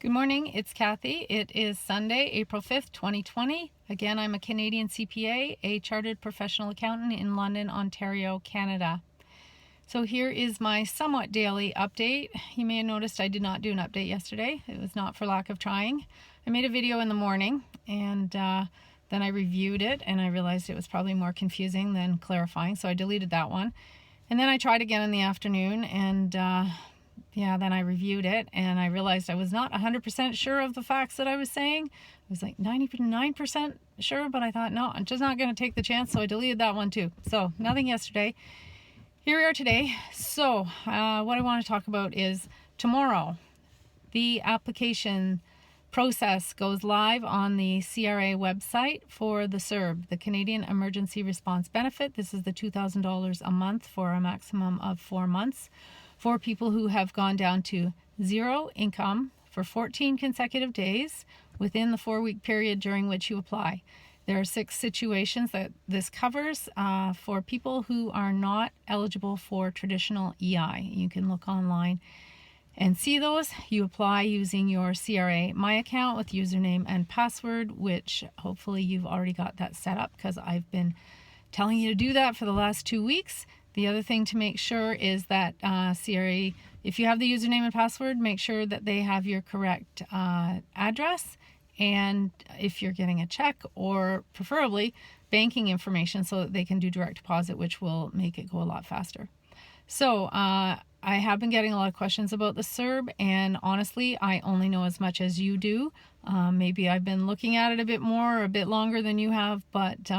Good morning, it's Kathy. It is Sunday, April 5th, 2020. Again, I'm a Canadian CPA, a chartered professional accountant in London, Ontario, Canada. So here is my somewhat daily update. You may have noticed I did not do an update yesterday. It was not for lack of trying. I made a video in the morning and then I reviewed it and I realized it was probably more confusing than clarifying, so I deleted that one. And then I tried again in the afternoon and then I reviewed it and I realized I was not 100% sure of the facts that I was saying. I was like 99% sure, but I thought, no, I'm just not going to take the chance, so I deleted that one too. So nothing yesterday. Here we are today. So what I want to talk about is tomorrow. The application process goes live on the CRA website for the CERB, the Canadian Emergency Response Benefit. This is the $2,000 a month for a maximum of 4 months. For people who have gone down to zero income for 14 consecutive days within the 4-week period during which you apply. There are 6 situations that this covers for people who are not eligible for traditional EI. You can look online and see those. You apply using your CRA My Account with username and password, which hopefully you've already got that set up because I've been telling you to do that for the last 2 weeks. The other thing to make sure is that CRA, if you have the username and password, make sure that they have your correct address, and if you're getting a check, or preferably banking information so that they can do direct deposit, which will make it go a lot faster. So I have been getting a lot of questions about the CERB, and honestly, I only know as much as you do. Maybe I've been looking at it a bit more or a bit longer than you have, but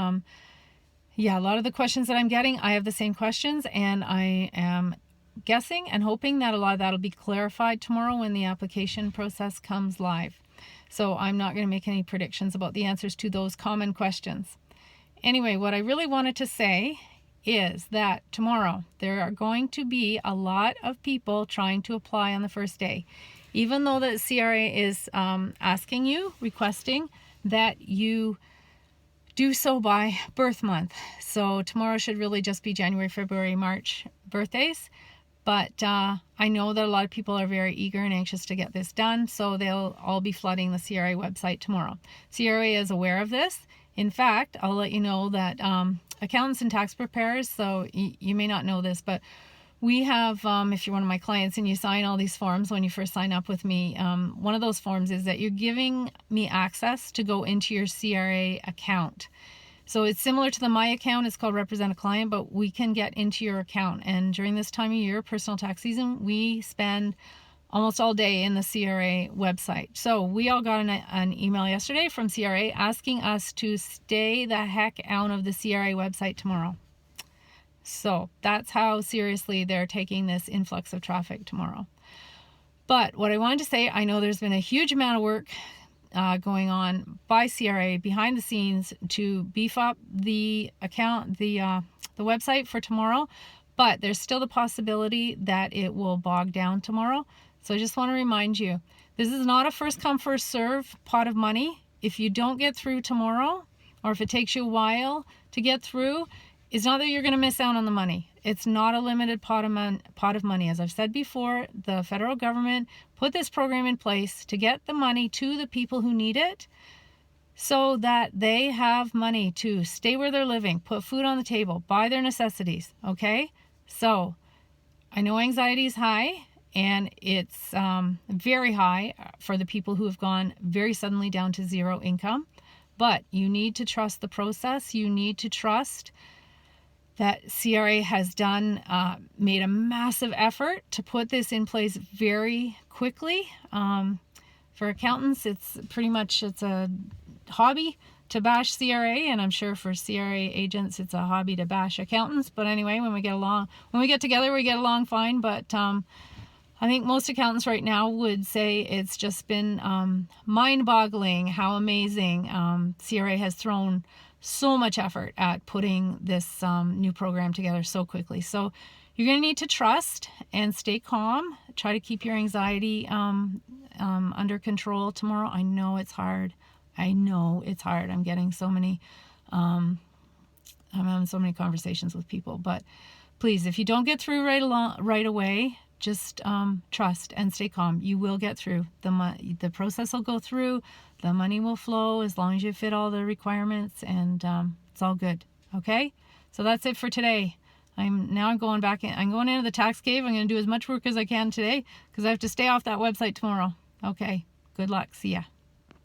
yeah, a lot of the questions that I'm getting, I have the same questions, and I am guessing and hoping that a lot of that will be clarified tomorrow when the application process comes live. So I'm not going to make any predictions about the answers to those common questions. Anyway, what I really wanted to say is that tomorrow there are going to be a lot of people trying to apply on the first day. Even though the CRA is requesting that you do so by birth month. So tomorrow should really just be January, February, March birthdays. But I know that a lot of people are very eager and anxious to get this done, so they'll all be flooding the CRA website tomorrow. CRA is aware of this. In fact, I'll let you know that accountants and tax preparers, so you may not know this, but we have, if you're one of my clients and you sign all these forms when you first sign up with me, one of those forms is that you're giving me access to go into your CRA account. So it's similar to the My Account. It's called Represent a Client, but we can get into your account. And during this time of year, personal tax season, we spend almost all day in the CRA website. So we all got an email yesterday from CRA asking us to stay the heck out of the CRA website tomorrow. So that's how seriously they're taking this influx of traffic tomorrow. But what I wanted to say, I know there's been a huge amount of work going on by CRA behind the scenes to beef up the account, the website for tomorrow, but there's still the possibility that it will bog down tomorrow. So I just want to remind you, this is not a first come first serve pot of money. If you don't get through tomorrow, or if it takes you a while to get through, it's not that you're going to miss out on the money. It's not a limited pot of money. As I've said before, the federal government put this program in place to get the money to the people who need it so that they have money to stay where they're living, put food on the table, buy their necessities, okay? So I know anxiety is high, and it's very high for the people who have gone very suddenly down to zero income, but you need to trust the process. You need to trust that CRA has made a massive effort to put this in place very quickly. For accountants, it's a hobby to bash CRA, and I'm sure for CRA agents, it's a hobby to bash accountants. But anyway, when we get together, we get along fine. But I think most accountants right now would say it's just been mind-boggling how amazing CRA has thrown so much effort at putting this new program together so quickly. So you're going to need to trust and stay calm. Try to keep your anxiety under control tomorrow. I know it's hard. I'm getting so many, I'm having so many conversations with people. But please, if you don't get through right away, just trust and stay calm. You will get through. The process will go through. The money will flow as long as you fit all the requirements, and it's all good. Okay? So that's it for today. I'm going back in. I'm going into the tax cave. I'm going to do as much work as I can today because I have to stay off that website tomorrow. Okay. Good luck. See ya.